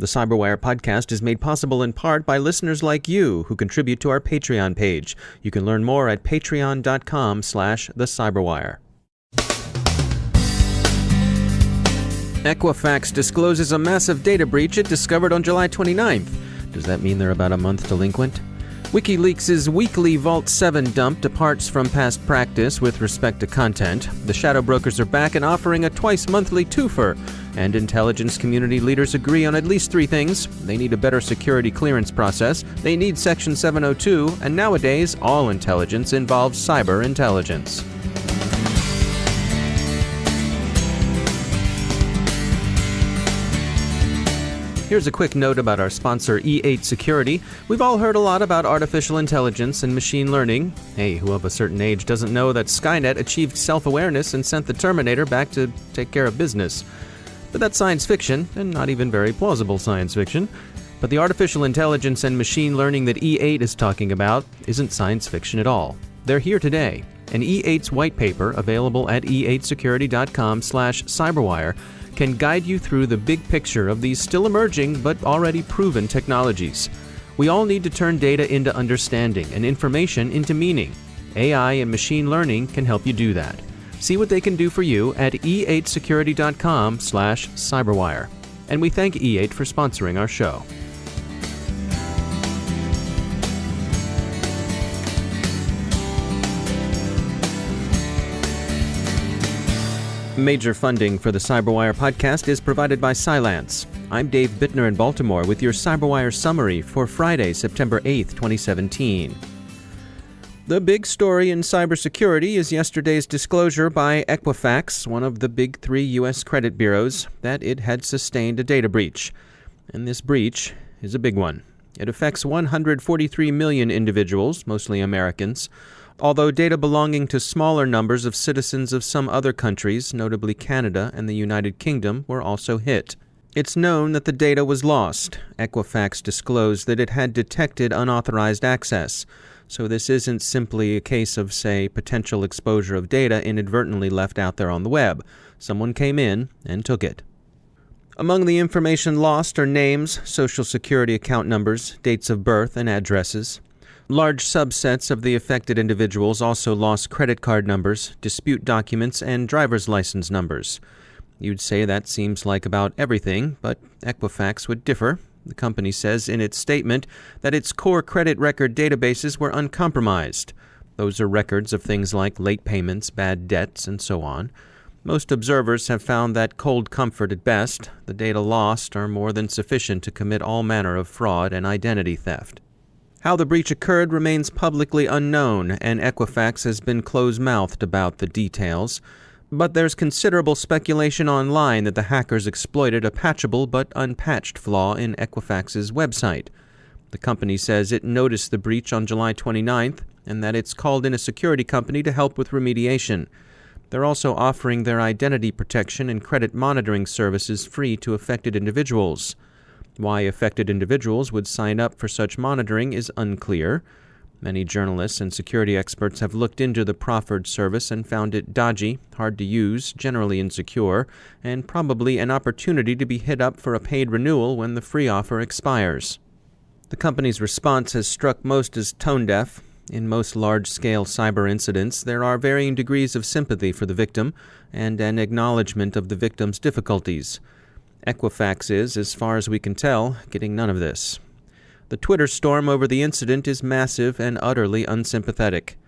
The CyberWire podcast is made possible in part by listeners like you who contribute to our Patreon page. You can learn more at patreon.com/thecyberwire. Equifax discloses a massive data breach it discovered on July 29th. Does that mean they're about a month delinquent? WikiLeaks' weekly Vault 7 dump departs from past practice with respect to content. The shadow brokers are back and offering a twice-monthly twofer. And intelligence community leaders agree on at least three things. They need a better security clearance process, they need Section 702, and nowadays, all intelligence involves cyber intelligence. Here's a quick note about our sponsor, E8 Security. We've all heard a lot about artificial intelligence and machine learning. Hey, who of a certain age doesn't know that Skynet achieved self-awareness and sent the Terminator back to take care of business? But that's science fiction, and not even very plausible science fiction. But the artificial intelligence and machine learning that E8 is talking about isn't science fiction at all. They're here today. And E8's white paper, available at e8security.com/cyberwire, can guide you through the big picture of these still emerging but already proven technologies. We all need to turn data into understanding and information into meaning. AI and machine learning can help you do that. See what they can do for you at e8security.com/cyberwire. And we thank E8 for sponsoring our show. Major funding for the CyberWire podcast is provided by Cylance. I'm Dave Bittner in Baltimore with your CyberWire summary for Friday, September 8th, 2017. The big story in cybersecurity is yesterday's disclosure by Equifax, one of the big three U.S. credit bureaus, that it had sustained a data breach. And this breach is a big one. It affects 143 million individuals, mostly Americans, although data belonging to smaller numbers of citizens of some other countries, notably Canada and the United Kingdom, were also hit. It's known that the data was lost. Equifax disclosed that it had detected unauthorized access. So this isn't simply a case of, say, potential exposure of data inadvertently left out there on the web. Someone came in and took it. Among the information lost are names, social security account numbers, dates of birth, and addresses. Large subsets of the affected individuals also lost credit card numbers, dispute documents, and driver's license numbers. You'd say that seems like about everything, but Equifax would differ. The company says in its statement that its core credit record databases were uncompromised. Those are records of things like late payments, bad debts, and so on. Most observers have found that cold comfort at best. The data lost are more than sufficient to commit all manner of fraud and identity theft. How the breach occurred remains publicly unknown, and Equifax has been close-mouthed about the details. But there's considerable speculation online that the hackers exploited a patchable but unpatched flaw in Equifax's website. The company says it noticed the breach on July 29th and that it's called in a security company to help with remediation. They're also offering their identity protection and credit monitoring services free to affected individuals. Why affected individuals would sign up for such monitoring is unclear. Many journalists and security experts have looked into the proffered service and found it dodgy, hard to use, generally insecure, and probably an opportunity to be hit up for a paid renewal when the free offer expires. The company's response has struck most as tone-deaf. In most large-scale cyber incidents, there are varying degrees of sympathy for the victim and an acknowledgement of the victim's difficulties. Equifax is, as far as we can tell, getting none of this. The Twitter storm over the incident is massive and utterly unsympathetic.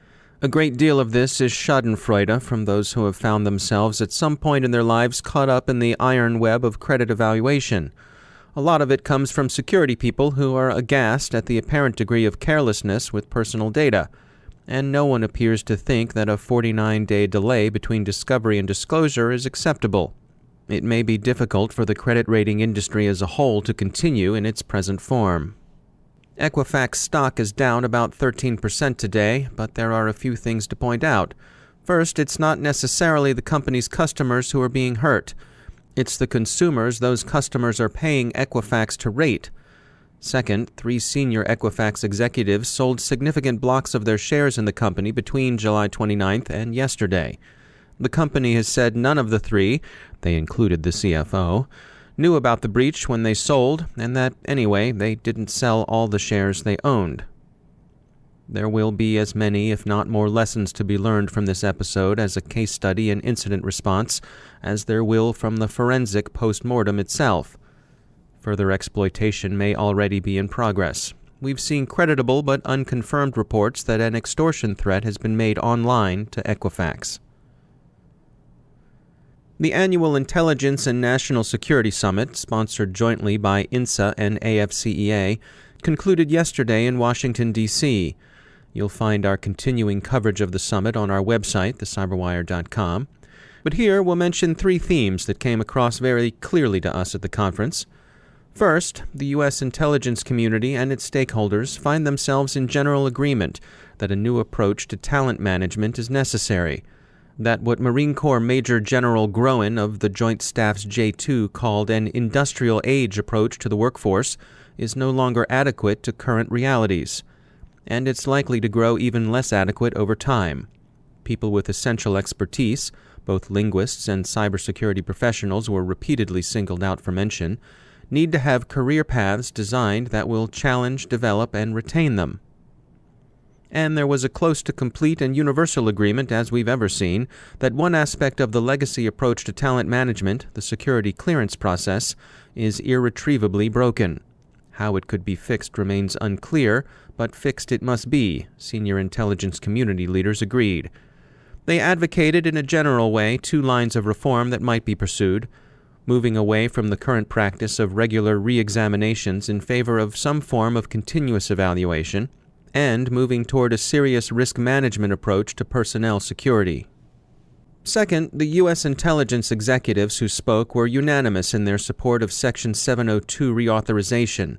A great deal of this is schadenfreude from those who have found themselves at some point in their lives caught up in the iron web of credit evaluation. A lot of it comes from security people who are aghast at the apparent degree of carelessness with personal data. And no one appears to think that a 49-day delay between discovery and disclosure is acceptable. It may be difficult for the credit rating industry as a whole to continue in its present form. Equifax stock is down about 13% today, but there are a few things to point out. First, it's not necessarily the company's customers who are being hurt. It's the consumers those customers are paying Equifax to rate. Second, 3 senior Equifax executives sold significant blocks of their shares in the company between July 29th and yesterday. The company has said none of the 3, they included the CFO, knew about the breach when they sold, and that, anyway, they didn't sell all the shares they owned. There will be as many, if not more, lessons to be learned from this episode as a case study in incident response as there will from the forensic post-mortem itself. Further exploitation may already be in progress. We've seen creditable but unconfirmed reports that an extortion threat has been made online to Equifax. The annual Intelligence and National Security Summit, sponsored jointly by INSA and AFCEA, concluded yesterday in Washington, D.C. You'll find our continuing coverage of the summit on our website, thecyberwire.com. But here we'll mention 3 themes that came across very clearly to us at the conference. First, the U.S. intelligence community and its stakeholders find themselves in general agreement that a new approach to talent management is necessary, that what Marine Corps Major General Groen of the Joint Staff's J2 called an industrial age approach to the workforce is no longer adequate to current realities, and it's likely to grow even less adequate over time. People with essential expertise, both linguists and cybersecurity professionals were repeatedly singled out for mention, need to have career paths designed that will challenge, develop, and retain them. And there was a close to complete and universal agreement, as we've ever seen, that one aspect of the legacy approach to talent management, the security clearance process, is irretrievably broken. How it could be fixed remains unclear, but fixed it must be, senior intelligence community leaders agreed. They advocated in a general way 2 lines of reform that might be pursued, moving away from the current practice of regular re-examinations in favor of some form of continuous evaluation, and moving toward a serious risk management approach to personnel security. Second, the U.S. intelligence executives who spoke were unanimous in their support of Section 702 reauthorization.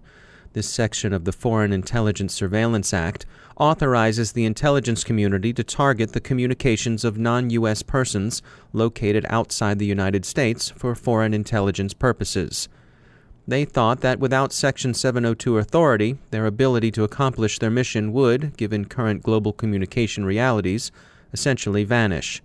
This section of the Foreign Intelligence Surveillance Act authorizes the intelligence community to target the communications of non-U.S. persons located outside the United States for foreign intelligence purposes. They thought that without Section 702 authority, their ability to accomplish their mission would, given current global communication realities, essentially vanish.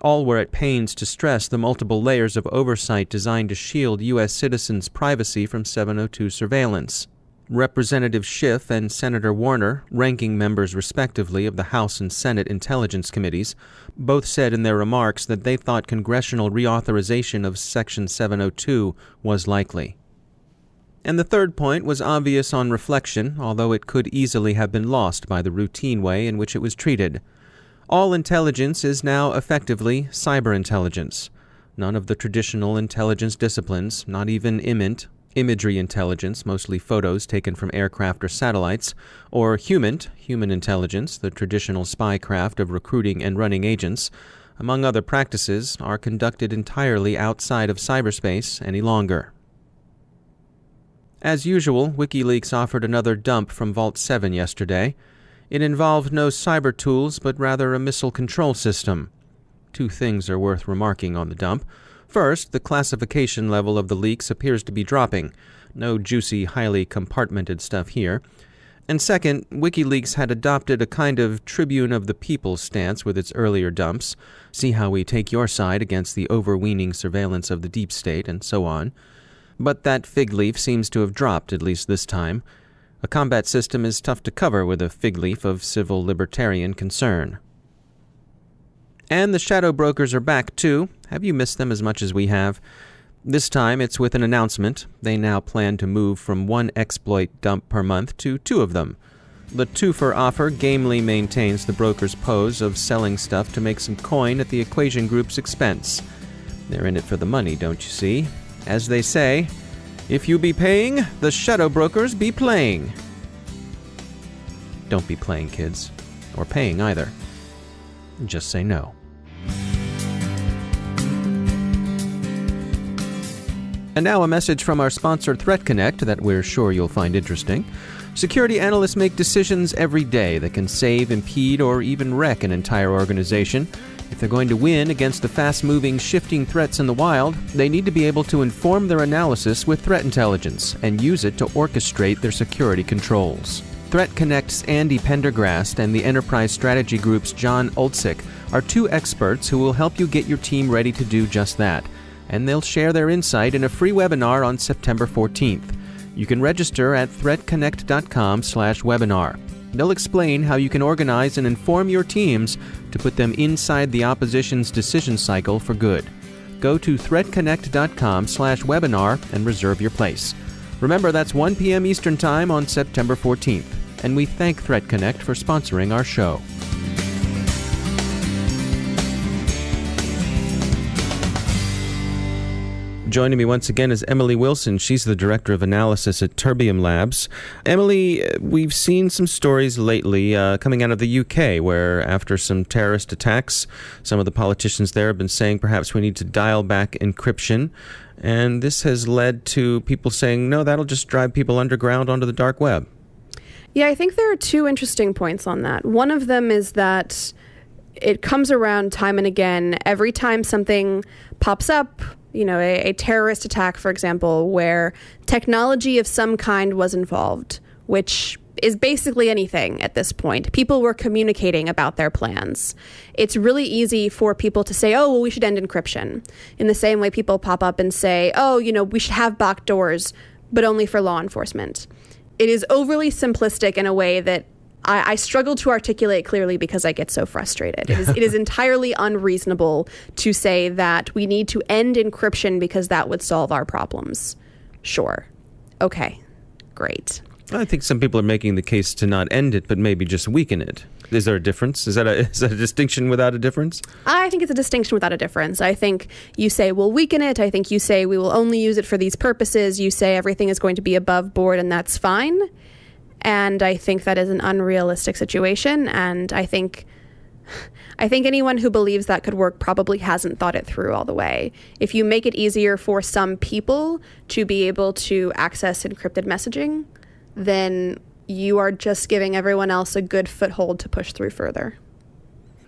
All were at pains to stress the multiple layers of oversight designed to shield U.S. citizens' privacy from 702 surveillance. Representative Schiff and Senator Warner, ranking members respectively of the House and Senate Intelligence Committees, both said in their remarks that they thought congressional reauthorization of Section 702 was likely. And the third point was obvious on reflection, although it could easily have been lost by the routine way in which it was treated. All intelligence is now effectively cyber intelligence. None of the traditional intelligence disciplines, not even imagery intelligence, mostly photos taken from aircraft or satellites, or human intelligence, the traditional spy craft of recruiting and running agents, among other practices, are conducted entirely outside of cyberspace any longer. As usual, WikiLeaks offered another dump from Vault 7 yesterday. It involved no cyber tools, but rather a missile control system. 2 things are worth remarking on the dump. First, the classification level of the leaks appears to be dropping. No juicy, highly compartmented stuff here. And second, WikiLeaks had adopted a kind of Tribune of the People stance with its earlier dumps. See how we take your side against the overweening surveillance of the deep state, and so on. But that fig leaf seems to have dropped, at least this time. A combat system is tough to cover with a fig leaf of civil libertarian concern. And the shadow brokers are back, too. Have you missed them as much as we have? This time it's with an announcement. They now plan to move from 1 exploit dump per month to 2 of them. The twofer offer gamely maintains the broker's pose of selling stuff to make some coin at the Equation Group's expense. They're in it for the money, don't you see? As they say, if you be paying, the shadow brokers be playing. Don't be playing, kids. Or paying either. Just say no. And now a message from our sponsor ThreatConnect that we're sure you'll find interesting. Security analysts make decisions every day that can save, impede, or even wreck an entire organization. If they're going to win against the fast-moving, shifting threats in the wild, they need to be able to inform their analysis with threat intelligence and use it to orchestrate their security controls. ThreatConnect's Andy Pendergrast and the Enterprise Strategy Group's John Olczyk are 2 experts who will help you get your team ready to do just that. and they'll share their insight in a free webinar on September 14th. You can register at ThreatConnect.com/webinar. They'll explain how you can organize and inform your teams to put them inside the opposition's decision cycle for good. Go to ThreatConnect.com/webinar and reserve your place. Remember, that's 1 p.m. Eastern Time on September 14th. And we thank ThreatConnect for sponsoring our show. Joining me once again is Emily Wilson. She's the Director of Analysis at Terbium Labs. Emily, we've seen some stories lately coming out of the UK where after some terrorist attacks, some of the politicians there have been saying perhaps we need to dial back encryption. And this has led to people saying, no, that'll just drive people underground onto the dark web. Yeah, I think there are two interesting points on that. One of them is that it comes around time and again. Every time something pops up, a terrorist attack, for example, where technology of some kind was involved, which is basically anything at this point. People were communicating about their plans. It's really easy for people to say, oh, well, we should end encryption. In the same way people pop up and say, oh, we should have backdoors, but only for law enforcement. It is overly simplistic in a way that I struggle to articulate clearly because I get so frustrated. It is entirely unreasonable to say that we need to end encryption because that would solve our problems. Sure. Okay. Great. I think some people are making the case to not end it, but maybe just weaken it. Is there a difference? Is that a distinction without a difference? I think it's a distinction without a difference. I think you say we'll weaken it. I think you say we will only use it for these purposes. You say everything is going to be above board and that's fine. And I think that is an unrealistic situation. And I think anyone who believes that could work probably hasn't thought it through all the way. If you make it easier for some people to be able to access encrypted messaging, then you are just giving everyone else a good foothold to push through further.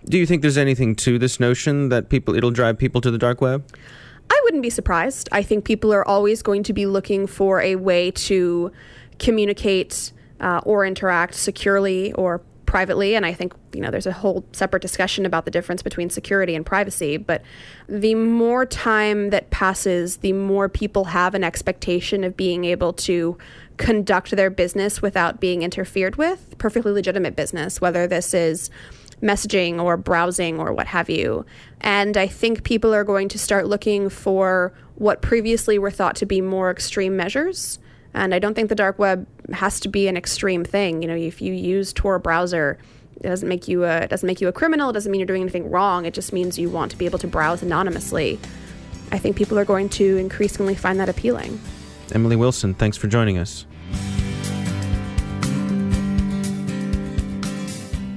Do you think there's anything to this notion that it'll drive people to the dark web? I wouldn't be surprised. I think people are always going to be looking for a way to communicate or interact securely or privately. And I think, there's a whole separate discussion about the difference between security and privacy. But the more time that passes, the more people have an expectation of being able to conduct their business without being interfered with, perfectly legitimate business, whether this is messaging or browsing or what have you. And I think people are going to start looking for what previously were thought to be more extreme measures. And I don't think the dark web has to be an extreme thing. If you use Tor browser, it doesn't make you a criminal. It doesn't mean you're doing anything wrong. It just means you want to be able to browse anonymously. I think people are going to increasingly find that appealing. Emily Wilson, thanks for joining us.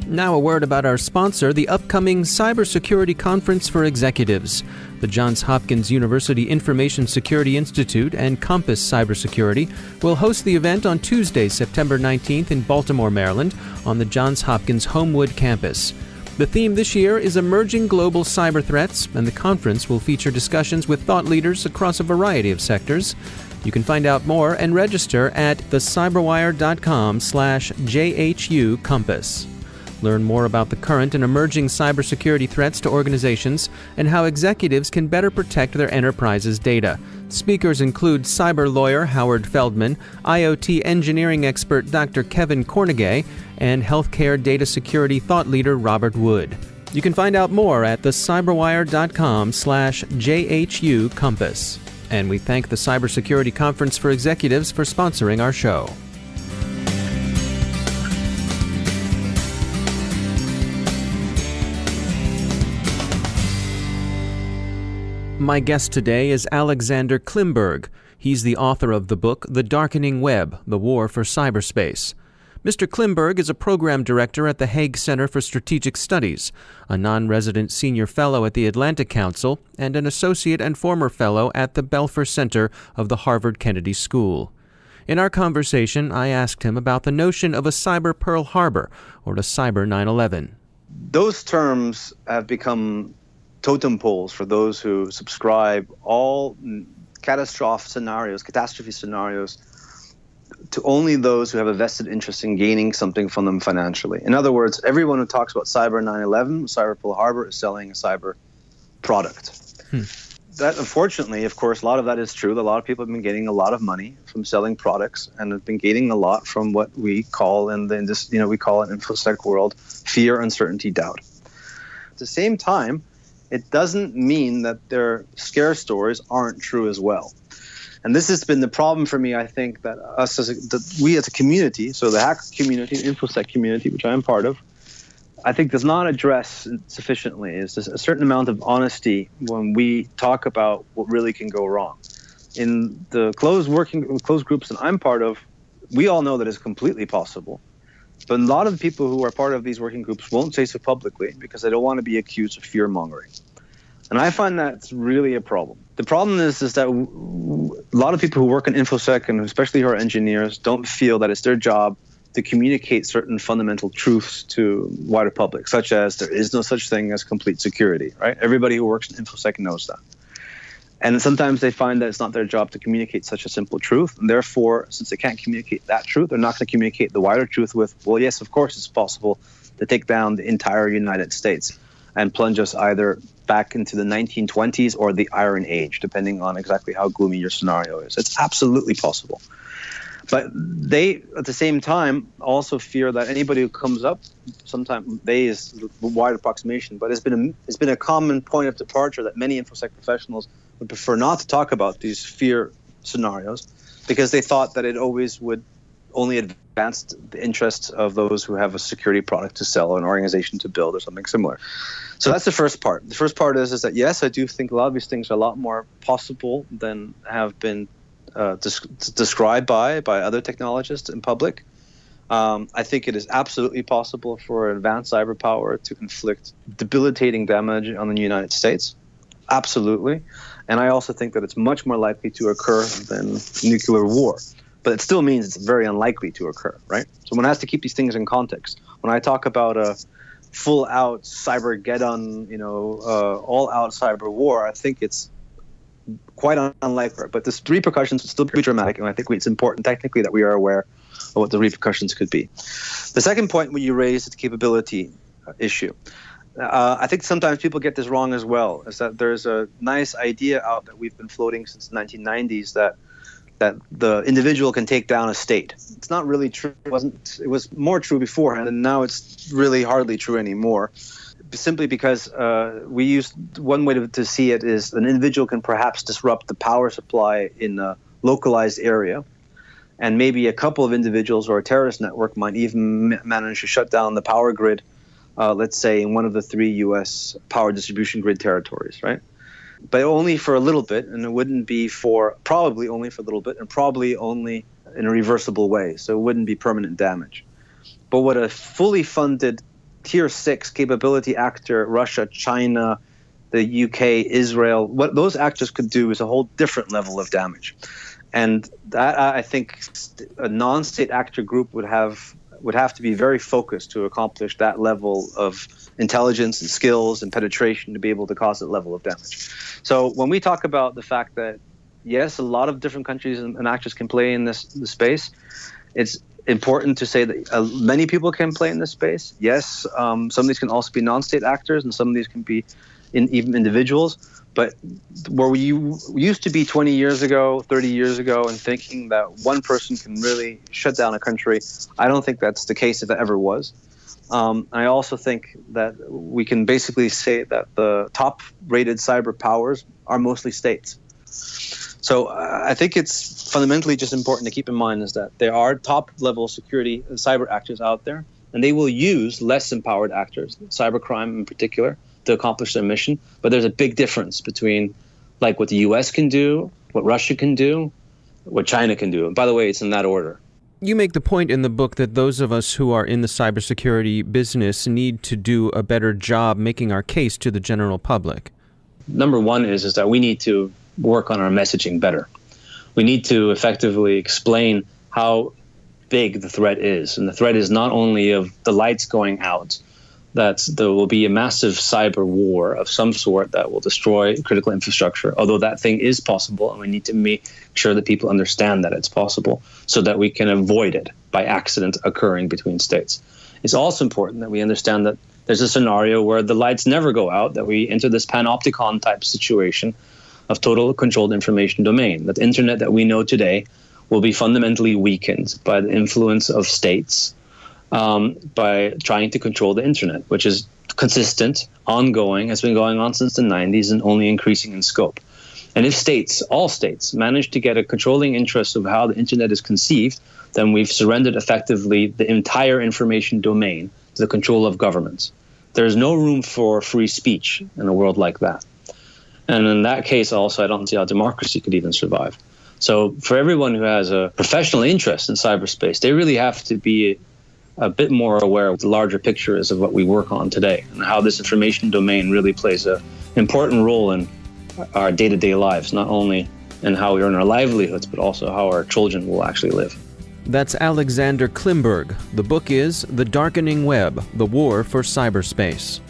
Now a word about our sponsor, the upcoming Cybersecurity Conference for Executives. The Johns Hopkins University Information Security Institute and Compass Cybersecurity will host the event on Tuesday, September 19th in Baltimore, Maryland, on the Johns Hopkins Homewood campus. The theme this year is Emerging Global Cyber Threats, and the conference will feature discussions with thought leaders across a variety of sectors. You can find out more and register at thecyberwire.com/JHU Compass. Learn more about the current and emerging cybersecurity threats to organizations and how executives can better protect their enterprise's data. Speakers include cyber lawyer Howard Feldman, IoT engineering expert Dr. Kevin Cornegay, and healthcare data security thought leader Robert Wood. You can find out more at thecyberwire.com/JHU Compass. And we thank the Cybersecurity Conference for Executives for sponsoring our show. My guest today is Alexander Klimburg. He's the author of the book, The Darkening Web, The War for Cyberspace. Mr. Klimburg is a program director at the Hague Center for Strategic Studies, a non-resident senior fellow at the Atlantic Council, and an associate and former fellow at the Belfer Center of the Harvard Kennedy School. In our conversation, I asked him about the notion of a cyber Pearl Harbor or a cyber 9/11. Those terms have become totem poles for those who subscribe all catastrophe scenarios to only those who have a vested interest in gaining something from them financially. In other words, everyone who talks about cyber 9/11, cyber Pearl Harbor is selling a cyber product. that unfortunately, of course, a lot of that is true. A lot of people have been getting a lot of money from selling products and have been gaining a lot from what we call in the we call it in InfoSec world fear, uncertainty, doubt. At the same time, it doesn't mean that their scare stories aren't true as well. And this has been the problem for me, I think, that we as a community, so the hacker community, the InfoSec community, which I am part of, I think does not address sufficiently is a certain amount of honesty when we talk about what really can go wrong. In the closed groups that I'm part of, we all know that it's completely possible. But a lot of the people who are part of these working groups won't say so publicly because they don't want to be accused of fear-mongering. And I find that's really a problem. The problem is that a lot of people who work in InfoSec, and especially who are engineers, don't feel that it's their job to communicate certain fundamental truths to wider public, such as there is no such thing as complete security, right? Everybody who works in InfoSec knows that. And sometimes they find that it's not their job to communicate such a simple truth. And therefore, since they can't communicate that truth, they're not going to communicate the wider truth with, well, yes, of course, it's possible to take down the entire United States and plunge us either back into the 1920s or the Iron Age, depending on exactly how gloomy your scenario is. It's absolutely possible. But they, at the same time, also fear that anybody who comes up, sometimes they is the wide approximation, but it's been a common point of departure that many InfoSec professionals would prefer not to talk about these fear scenarios because they thought that it always would only advance the interests of those who have a security product to sell or an organization to build or something similar. So that's the first part. The first part is that, yes, I do think a lot of these things are a lot more possible than have been described by other technologists in public. I think it is absolutely possible for advanced cyber power to inflict debilitating damage on the United States. Absolutely. And I also think that it's much more likely to occur than nuclear war. But it still means it's very unlikely to occur, right? So one has to keep these things in context. When I talk about a full-out cybergeddon, all-out cyber war, I think it's quite unlikely, but the repercussions would still be dramatic, and I think it's important technically that we are aware of what the repercussions could be. The second point when you raise is the capability issue. I think sometimes people get this wrong as well, is that there's a nice idea out that we've been floating since the 1990s that the individual can take down a state. It's not really true. It was more true beforehand, and now it's really hardly true anymore. Simply because we use one way to see it is an individual can perhaps disrupt the power supply in a localized area, and maybe a couple of individuals or a terrorist network might even manage to shut down the power grid, let's say in one of the 3 U.S. power distribution grid territories, right? But only for a little bit, and it wouldn't be probably only for a little bit, and probably only in a reversible way, so it wouldn't be permanent damage. But what a fully funded Tier 6 capability actor, Russia, China, the UK, Israel, what those actors could do is a whole different level of damage. And that, I think a non-state actor group would have to be very focused to accomplish that level of intelligence and skills and penetration to be able to cause that level of damage. So when we talk about the fact that, yes, a lot of different countries and actors can play in this space, it's important to say that many people can play in this space. Yes, some of these can also be non-state actors, and some of these can be even individuals. But where we used to be 20 years ago, 30 years ago, and thinking that one person can really shut down a country, I don't think that's the case if it ever was. I also think that we can basically say that the top-rated cyber powers are mostly states. So I think it's fundamentally just important to keep in mind is that there are top-level security cyber actors out there, and they will use less empowered actors, cybercrime in particular, to accomplish their mission. But there's a big difference between like what the U.S. can do, what Russia can do, what China can do. And by the way, it's in that order. You make the point in the book that those of us who are in the cybersecurity business need to do a better job making our case to the general public. Number one is that we need to work on our messaging better. We need to effectively explain how big the threat is. And the threat is not only of the lights going out, that there will be a massive cyber war of some sort that will destroy critical infrastructure, although that thing is possible, and we need to make sure that people understand that it's possible so that we can avoid it by accident occurring between states. It's also important that we understand that there's a scenario where the lights never go out, that we enter this panopticon type situation of total controlled information domain. That the internet that we know today will be fundamentally weakened by the influence of states by trying to control the internet, which is consistent, ongoing, has been going on since the 90s and only increasing in scope. And if states, all states, manage to get a controlling interest of how the internet is conceived, then we've surrendered effectively the entire information domain to the control of governments. There's no room for free speech in a world like that. And in that case also, I don't see how democracy could even survive. So for everyone who has a professional interest in cyberspace, they really have to be a bit more aware of what the larger picture is of what we work on today and how this information domain really plays an important role in our day-to-day lives, not only in how we earn our livelihoods, but also how our children will actually live. That's Alexander Klimburg. The book is The Darkening Web, The War for Cyberspace.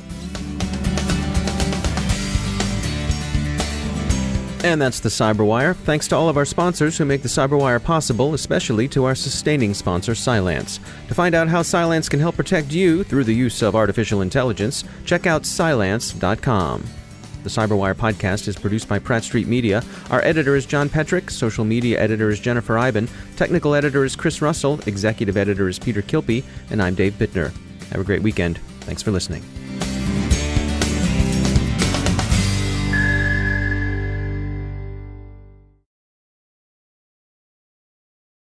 And that's the Cyberwire. Thanks to all of our sponsors who make the Cyberwire possible, especially to our sustaining sponsor, Cylance. To find out how Cylance can help protect you through the use of artificial intelligence, check out Cylance.com. The Cyberwire podcast is produced by Pratt Street Media. Our editor is John Petrick. Social media editor is Jennifer Iben. Technical editor is Chris Russell. Executive editor is Peter Kilpie. And I'm Dave Bittner. Have a great weekend. Thanks for listening.